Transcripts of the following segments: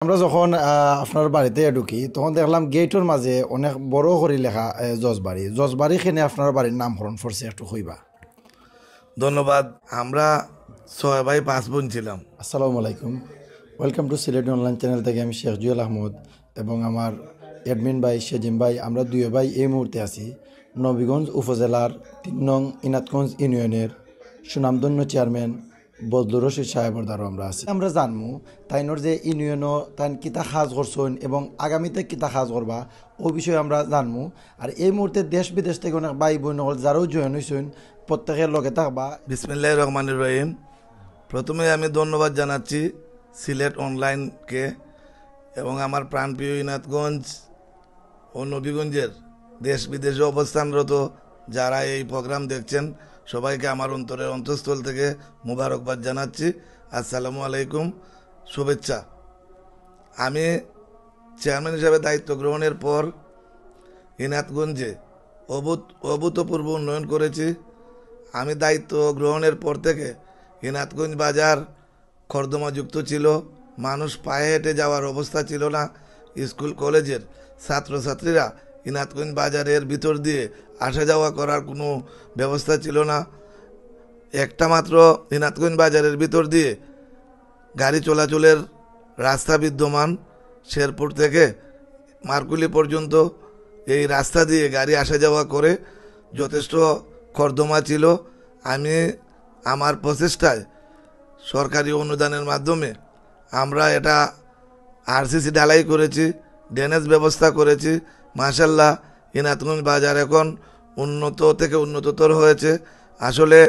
আমরা যখন আপনার বাড়িতে ঢুকি তখন দেখলাম গেটের মাঝে অনেক বড় করে লেখা জজবাড়ি জজবাড়ি খেনে আপনার বাড়ির নামকরণ করছে একটু কইবা। ধন্যবাদ। আমরা 6 ভাই 5 বোন ছিলাম। আসসালামু আলাইকুম, welcome to Sylhet online channel থেকে আমি শেখ জুয়েল আহমদ এবং আমার অ্যাডমিন ভাই সেজিম ভাই, আমরা দুই ভাই এই মুহূর্তে আছি নবীগঞ্জ উপজেলার 3 নং ইনাতগঞ্জ ইউনিয়নের সুনামধন্য চেয়ারম্যান বদলুর রশিদ সাহেবের দ্বারা আমরা আছি। আমরা জানমু তাইনোর যে ইউনিয়নও তাই কিতা কাজ করছেন এবং আগামীতে কিতা কাজ করবা ও বিষয়ে আমরা জানমু। আর এই মুহূর্তে দেশ বিদেশ থেকে অনেক ভাই বোন যারাও জয়েন হয়েছেন প্রত্যেকের লগে থাকবা। বিসমিল্লাহির রহমানির রহিম। প্রথমে আমি ধন্যবাদ জানাচ্ছি সিলেট অনলাইনকে এবং আমার প্রাণপ্রিয় ইনাতগঞ্জ ও নবীগঞ্জের দেশ বিদেশে অবস্থানরত যারা এই প্রোগ্রাম দেখছেন সবাইকে আমার অন্তরের অন্তঃস্থল থেকে মুবারকবাদ জানাচ্ছি। আসসালামু আলাইকুম, শুভেচ্ছা। আমি চেয়ারম্যান হিসাবে দায়িত্ব গ্রহণের পর ইনাতগঞ্জে অভূতপূর্ব উন্নয়ন করেছি। আমি দায়িত্ব গ্রহণের পর থেকে ইনাতগঞ্জ বাজার কর্দমাযুক্ত ছিল, মানুষ পায়ে হেঁটে যাওয়ার অবস্থা ছিল না। স্কুল কলেজের ছাত্রছাত্রীরা ইনাতগঞ্জ বাজারের ভিতর দিয়ে আসা যাওয়া করার কোনো ব্যবস্থা ছিল না। একটা মাত্র ইনাতগঞ্জ বাজারের ভিতর দিয়ে গাড়ি চলাচলের রাস্তা বিদ্যমান। শেরপুর থেকে মারকুলি পর্যন্ত এই রাস্তা দিয়ে গাড়ি আসা যাওয়া করে যথেষ্ট কর্দমা ছিল। আমি আমার প্রচেষ্টায় সরকারি অনুদানের মাধ্যমে আমরা এটা আরসিসি ঢালাই করেছি, ড্রেনেজ ব্যবস্থা করেছি। মাশাল্লাহ, ইনাতগঞ্জ বাজার এখন উন্নত থেকে উন্নততর হয়েছে। আসলে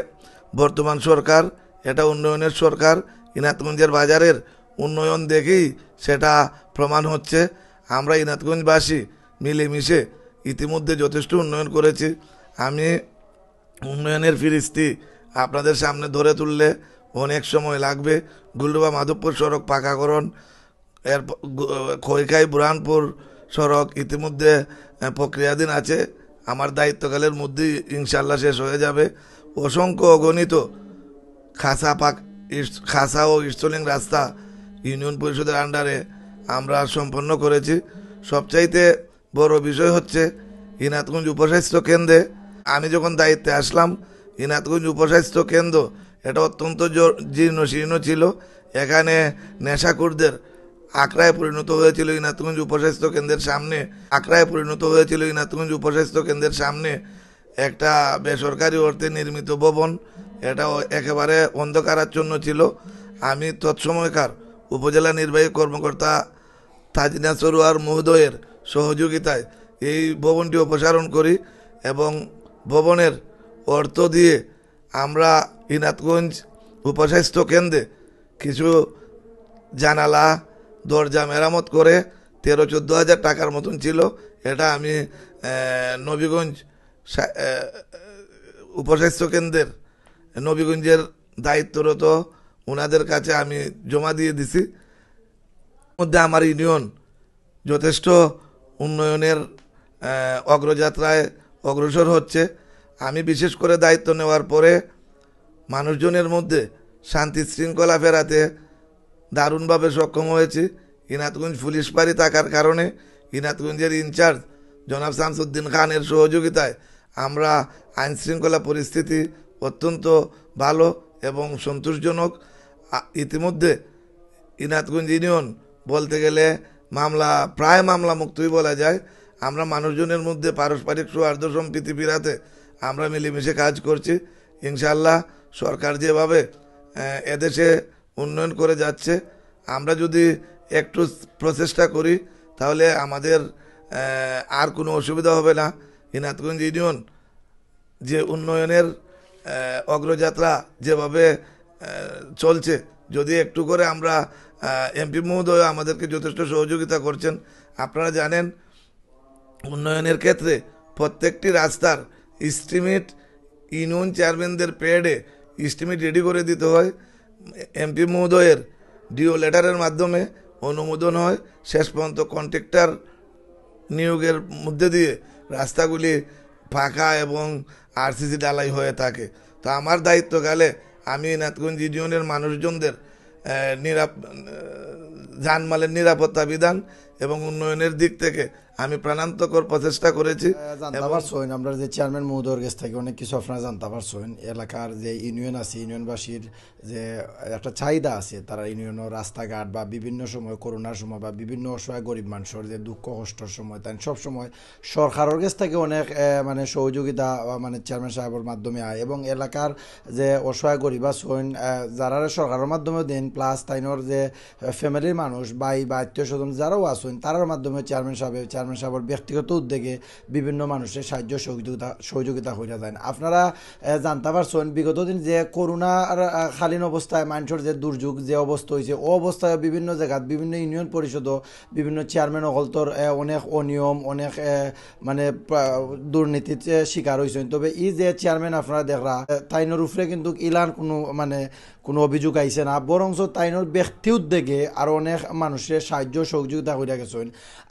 বর্তমান সরকার এটা উন্নয়নের সরকার। ইনাতগঞ্জের বাজারের উন্নয়ন দেখেই সেটা প্রমাণ হচ্ছে। আমরা ইনাতগঞ্জবাসী মিলেমিশে ইতিমধ্যে যথেষ্ট উন্নয়ন করেছি। আমি উন্নয়নের ফিরিস্তি আপনাদের সামনে ধরে তুললে অনেক সময় লাগবে। গুলডুবা মাধবপুর সড়ক পাকাকরণ, এর খৈখাই বুরহানপুর সড়ক ইতিমধ্যে প্রক্রিয়াধীন আছে। আমার দায়িত্বকালের মধ্যেই ইনশাল্লাহ শেষ হয়ে যাবে। অসংখ্য অগণিত খাসা ও ইস্টলিং রাস্তা ইউনিয়ন পরিষদের আন্ডারে আমরা সম্পন্ন করেছি। সবচাইতে বড় বিষয় হচ্ছে ইনাতগঞ্জ উপস্বাস্থ্য কেন্দ্রে আমি যখন দায়িত্বে আসলাম, ইনাতগঞ্জ উপস্বাস্থ্য কেন্দ্র এটা অত্যন্ত জীর্ণ শীর্ণ ছিল। এখানে নেশাখোরদের আকড়ায় পরিণত হয়েছিল ইনাতগঞ্জ উপস্বাস্থ্য কেন্দ্রের সামনে। ইনাতগঞ্জ উপস্বাস্থ্য কেন্দ্রের সামনে একটা বেসরকারি অর্থে নির্মিত ভবন, এটা একেবারে অন্ধকারাচ্ছন্ন ছিল। আমি তৎসময়কার উপজেলা নির্বাহী কর্মকর্তা তাজিনা সরোয়ার মহোদয়ের সহযোগিতায় এই ভবনটি অপসারণ করি এবং ভবনের অর্থ দিয়ে আমরা ইনাতগঞ্জ উপস্বাস্থ্য কেন্দ্রে কিছু জানালা দরজা মেরামত করে 13-14 হাজার টাকার মতন ছিল। এটা আমি নবীগঞ্জ উপস্বাস্থ্য কেন্দ্রের নবীগঞ্জের দায়িত্বরত ওনাদের কাছে আমি জমা দিয়ে দিছি। মধ্যে আমার ইউনিয়ন যথেষ্ট উন্নয়নের অগ্রযাত্রায় অগ্রসর হচ্ছে। আমি বিশেষ করে দায়িত্ব নেওয়ার পরে মানুষজনের মধ্যে শান্তি শৃঙ্খলা ফেরাতে দারুণভাবে সক্ষম হয়েছি। ইনাতগঞ্জ পুলিশ ফাঁড়ি থাকার কারণে ইনাতগঞ্জের ইনচার্জ জনাব শামসুদ্দিন খানের সহযোগিতায় আমরা আইন শৃঙ্খলা পরিস্থিতি অত্যন্ত ভালো এবং সন্তোষজনক। ইতিমধ্যে ইনাতগঞ্জ ইউনিয়ন বলতে গেলে প্রায় মামলা মুক্তই বলা যায়। আমরা মানুষজনের মধ্যে পারস্পরিক সৌহার্দ্য সম্প্রীতি ফিরাতে আমরা মিলেমিশে কাজ করছি। ইনশাল্লাহ সরকার যেভাবে এদেশে উন্নয়ন করে যাচ্ছে, আমরা যদি একটু প্রচেষ্টা করি তাহলে আমাদের আর কোনো অসুবিধা হবে না। ইনাতগঞ্জ ইউনিয়ন যে উন্নয়নের অগ্রযাত্রা যেভাবে চলছে, যদি একটু করে আমরা এমপি মহোদয় আমাদেরকে যথেষ্ট সহযোগিতা করছেন। আপনারা জানেন উন্নয়নের ক্ষেত্রে প্রত্যেকটি রাস্তার এস্টিমেট ইউনিয়ন চেয়ারম্যানদের পেডে এস্টিমেট রেডি করে দিতে হয়। এমপি মহোদয়ের ডিও লেটারের মাধ্যমে অনুমোদন হয়। শেষ পর্যন্ত কন্ট্রাক্টর নিয়োগের মধ্যে দিয়ে রাস্তাগুলি ফাঁকা এবং আরসিসি ঢালাই হয়ে থাকে। তো আমার দায়িত্বকালে আমি ইনাতগঞ্জ ইউনিয়নের মানুষজনদের জানমালের নিরাপত্তা বিধান এবং উন্নয়নের দিক থেকে আমি প্রাণান্তকর প্রচেষ্টা করেছি। জানতে পারছেন আমরা যে চেয়ারম্যান মহোদয়ের কাছ থেকে অনেক কিছু আপনারা জানতে পারছেন। এলাকার যে ইউনিয়ন আছে, ইউনিয়নবাসীর যে একটা চাহিদা আছে, তারা ইউনিয়নের রাস্তাঘাট বা বিভিন্ন সময় করোনার সময় বা বিভিন্ন অসহায় গরিব মানুষের যে দুঃখ কষ্টর সময় তাই সব সময় সরকারের কাছ থেকে অনেক মানে সহযোগিতা মানে চেয়ারম্যান সাহেবের মাধ্যমে আয়, এবং এলাকার যে অসহায় গরিব আছেন যারা সরকারের মাধ্যমে দেন, প্লাস তাইনোর যে ফ্যামিলির মানুষ ভাই বা আত্মীয় স্বজন যারাও আছেন তারার মাধ্যমে চেয়ারম্যান সাহেবের ব্যক্তিগত উদ্যোগে বিভিন্ন মানুষের সাহায্য সহযোগিতা হয়ে যায়। আপনারা জানতে পারছেন বিগত দিন যে করোনার কালীন অবস্থায় মানুষের যে দুর্যোগ যে অবস্থা হয়েছে, ও অবস্থায় বিভিন্ন জায়গায় বিভিন্ন ইউনিয়ন পরিষদ বিভিন্ন চেয়ারম্যান অকলতর অনেক অনিয়ম অনেক মানে দুর্নীতির শিকার হয়েছেন। তবে এই যে চেয়ারম্যান আপনারা দেখরা তাইনোর উপরে কিন্তু ইলান কোনো অভিযোগ আইছে না, বরং তাইনোর ব্যক্তি উদ্যোগে আরও অনেক মানুষের সাহায্য সহযোগিতা করে গেছেন।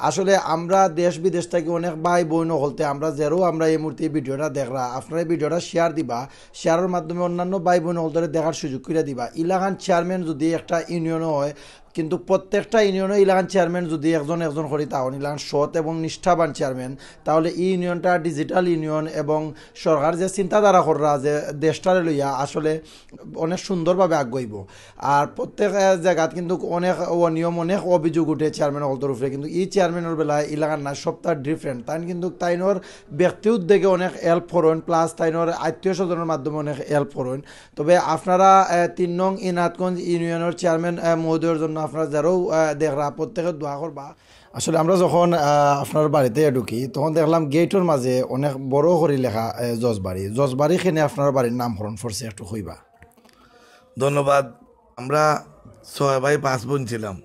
আসলে আমরা দেশ বিদেশ থেকে অনেক ভাই বোন হলতে আমরা যেরও আমরা এই মুহূর্তে ভিডিওটা দেখরা, আপনারা এই ভিডিওটা শেয়ার দিবা, শেয়ারের মাধ্যমে অন্যান্য ভাই বোন হলতে দেখার সুযোগ করে দিবা। ইলাকান চেয়ারম্যান যদি একটা ইউনিয়নও হয়, কিন্তু প্রত্যেকটা ইউনিয়নে ইলাকান চেয়ারম্যান যদি একজন করি তাহলে ইলাকান সৎ এবং নিষ্ঠাবান চেয়ারম্যান, তাহলে এই ইউনিয়নটা ডিজিটাল ইউনিয়ন এবং সরকার যে চিন্তাধারা করা যে দেশটারে লইয়া আসলে অনেক সুন্দরভাবে আগাইব। আর প্রত্যেক জায়গাত কিন্তু অনেক অনিয়ম অনেক অভিযোগ উঠে চেয়ারম্যান হলতর উপরে, কিন্তু এই চেয়ারম্যানের বেলায় ইলাকার না সবটা ডিফারেন্ট। তাই কিন্তু তাইনোর ব্যক্তি উদ্যোগে অনেক হেল্প করেন, প্লাস তাইনোর আত্মীয় স্বজনের মাধ্যমে অনেক হেল্প করেন। তবে আপনারা 3 নং ইনাতগঞ্জ ইউনিয়নের চেয়ারম্যান মহোদয়ের জন্য আপনারা যারাও দেখরা প্রত্যেকের দোয়া করবা। আসলে আমরা যখন আপনার বাড়িতে ঢুকি তখন দেখলাম গেটের মাঝে অনেক বড় করে লেখা জজবাড়ি খেনে আপনার বাড়ির নামকরণ করছে, একটু কইবা। ধন্যবাদ। আমরা 6 ভাই 5 বোন ছিলাম।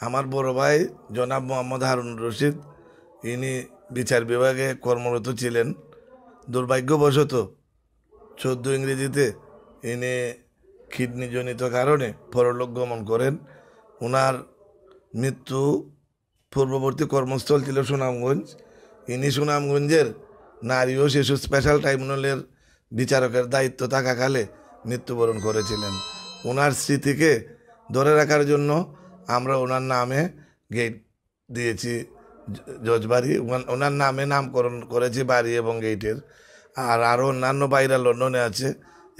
আমার বড় ভাই জনাব মোহাম্মদ হারুনুর রশিদ, ইনি বিচার বিভাগে কর্মরত ছিলেন। দুর্ভাগ্যবশত 14 ইংরেজিতে ইনি কিডনিজনিত কারণে পরলোক গমন করেন। ওনার মৃত্যু পূর্ববর্তী কর্মস্থল ছিল সুনামগঞ্জ। ইনি সুনামগঞ্জের নারী ও শিশু স্পেশাল ট্রাইব্যুনালের বিচারকের দায়িত্ব থাকাকালে মৃত্যুবরণ করেছিলেন। ওনার স্মৃতিকে ধরে রাখার জন্য আমরা ওনার নামে গেট দিয়েছি জজবাড়ি, ওনার নামে নামকরণ করেছি বাড়ি এবং গেটের। আর আরও অন্যান্য ভাইরা লন্ডনে আছে,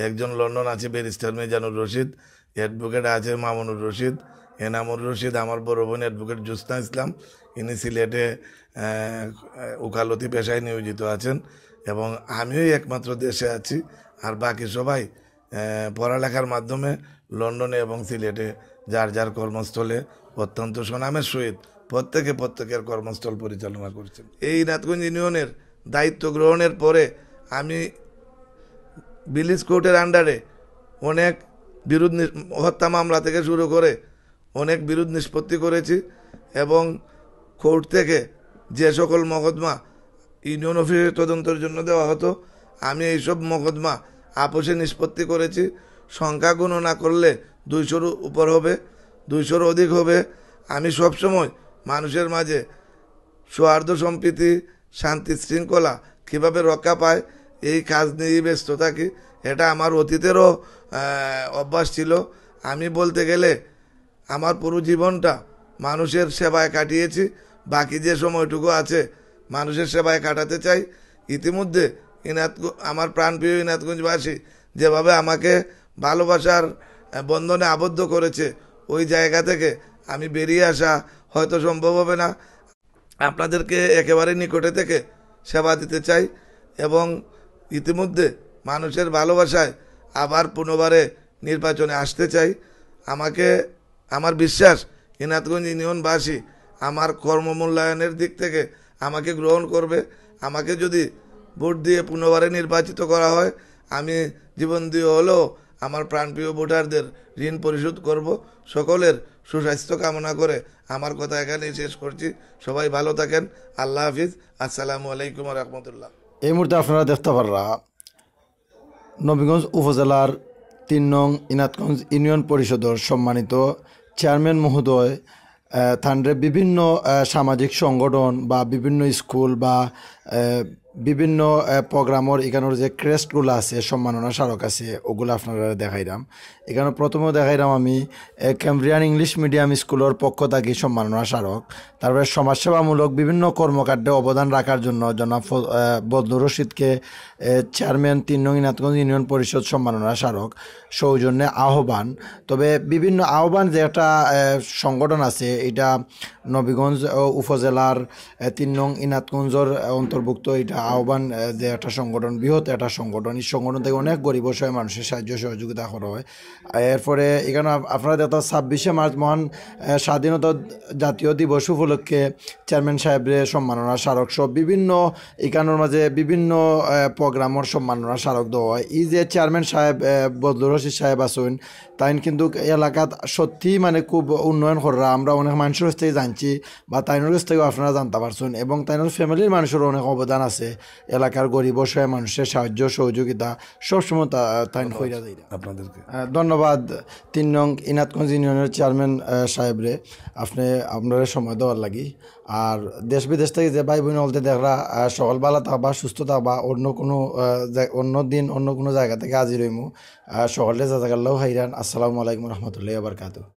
একজন লন্ডন আছে ব্যারিস্টার মিজানুর রশিদ, অ্যাডভোকেট আছে মামুনুর রশিদ, এনামুর রশিদ, আমার বড় বোন অ্যাডভোকেট জোসনা ইসলাম, ইনি সিলেটে উকালতি পেশায় নিয়োজিত আছেন, এবং আমিও একমাত্র দেশে আছি। আর বাকি সবাই পড়ালেখার মাধ্যমে লন্ডনে এবং সিলেটে যার যার কর্মস্থলে অত্যন্ত সুনামের সহিত প্রত্যেকের কর্মস্থল পরিচালনা করছেন। এই নাথগঞ্জ ইউনিয়নের দায়িত্ব গ্রহণের পরে আমি ভিলেজ কোর্টের আন্ডারে অনেক বিরোধ হত্যা মামলা থেকে শুরু করে অনেক বিরোধ নিষ্পত্তি করেছি, এবং কোর্ট থেকে যে সকল মকদ্দমা ইউনিয়ন অফিসের তদন্তের জন্য দেওয়া হতো আমি এইসব মকদ্দমা আপোষে নিষ্পত্তি করেছি। সংখ্যা গণনা করলে 200-র উপর হবে, 200-র অধিক হবে। আমি সবসময় মানুষের মাঝে সৌহার্দ্য সম্প্রীতি শান্তি শৃঙ্খলা কীভাবে রক্ষা পায় এই কাজ নিয়েই ব্যস্ত থাকি। এটা আমার অতীতেরও অভ্যাস ছিল। আমি বলতে গেলে আমার পুরো জীবনটা মানুষের সেবায় কাটিয়েছি, বাকি যে সময়টুকু আছে মানুষের সেবায় কাটাতে চাই। ইতিমধ্যে আমার প্রাণপ্রিয় ইনাতগঞ্জবাসী যেভাবে আমাকে ভালোবাসার বন্ধনে আবদ্ধ করেছে, ওই জায়গা থেকে আমি বেরিয়ে আসা হয়তো সম্ভব হবে না। আপনাদেরকে একেবারে নিকটে থেকে সেবা দিতে চাই, এবং ইতিমধ্যে মানুষের ভালোবাসায় আবার পুনরায় নির্বাচনে আসতে চাই। আমার বিশ্বাস ইনাতগঞ্জ ইউনিয়নবাসী আমার কর্মমূল্যায়নের দিক থেকে আমাকে গ্রহণ করবে। আমাকে যদি ভোট দিয়ে পুনরায় নির্বাচিত করা হয়, আমি জীবন দিয়ে হলেও আমার প্রাণপ্রিয় ভোটারদের ঋণ পরিশোধ করব। সকলের সুস্বাস্থ্য কামনা করে আমার কথা এখানেই শেষ করছি। সবাই ভালো থাকেন। আল্লাহ হাফিজ। আসসালামু আলাইকুম রহমতুল্লাহ। এই মুহূর্তে আপনারা দেখতে পাররা নবীগঞ্জ উপজেলার 3 নং ইনাতগঞ্জ ইউনিয়ন পরিষদের সম্মানিত চেয়ারম্যান মহোদয় থানরে বিভিন্ন সামাজিক সংগঠন বা বিভিন্ন স্কুল বা বিভিন্ন প্রোগ্রামের এখানোর যে ক্রেস্টগুলো আছে সম্মাননা স্মারক আছে ওগুলো আপনারা দেখাইলাম। এখানে প্রথমেও দেখাইলাম আমি ক্যামব্রিয়ান ইংলিশ মিডিয়াম স্কুলের পক্ষ থেকে সম্মাননা স্মারক। তারপরে সমাজসেবামূলক বিভিন্ন কর্মকাণ্ডে অবদান রাখার জন্য জনাব বদলুর রশিদকে চেয়ারম্যান ৩ নং ইনাতগঞ্জ ইউনিয়ন পরিষদ সম্মাননা স্মারক সৌজন্যে আহ্বান। তবে বিভিন্ন আহ্বান যে একটা সংগঠন আছে, এটা নবীগঞ্জ উপজেলার ৩ নং ইনাতগঞ্জের অন্তর্ভুক্ত। এটা আহ্বান যে একটা সংগঠন, বৃহৎ একটা সংগঠন। এই সংগঠন থেকে অনেক গরিব অসহায় মানুষের সাহায্য সহযোগিতা করা হয়। এরপরে এখানে আপনারা দেখো ২৬শে মার্চ মহান স্বাধীনতা জাতীয় দিবস উপলক্ষে চেয়ারম্যান সাহেবের সম্মাননা স্মারক সব বিভিন্ন এখানোর মাঝে বিভিন্ন প্রোগ্রামের সম্মাননা স্মারক দেওয়া হয়। এই যে চেয়ারম্যান সাহেব বদলুর রশিদ সাহেব আছেন, তাই কিন্তু এলাকাত সত্যি মানে খুব উন্নয়ন করা আমরা অনেক মানুষের কাছ থেকে জানছি, বা তাইনের কাছ থেকেও আপনারা জানতে পারছেন। এবং তাইনের ফ্যামিলির মানুষেরও অনেক অবদান আছে, এলাকার গরিব অসহায় মানুষের সাহায্য সহযোগিতা সবসময় তাইন কইরা যায়। আপনাদেরকে ধন্যবাদ ৩ নং ইনাতগঞ্জ ইউনিয়নের চেয়ারম্যান সাহেবরে আপনারা সময় দেওয়ার লাগি। আর দেশ বিদেশ থেকে যে ভাই বোন হলতে দেখরা সকল ভালো থাকবা, সুস্থ থাকবা। অন্য দিন অন্য কোনো জায়গা থেকে হাজির হইমু। সকলে জাজাকাল্লাহু খাইরান। আসসালামু আলাইকুম রহমতুল্লাহি ওয়া বারাকাতুহু।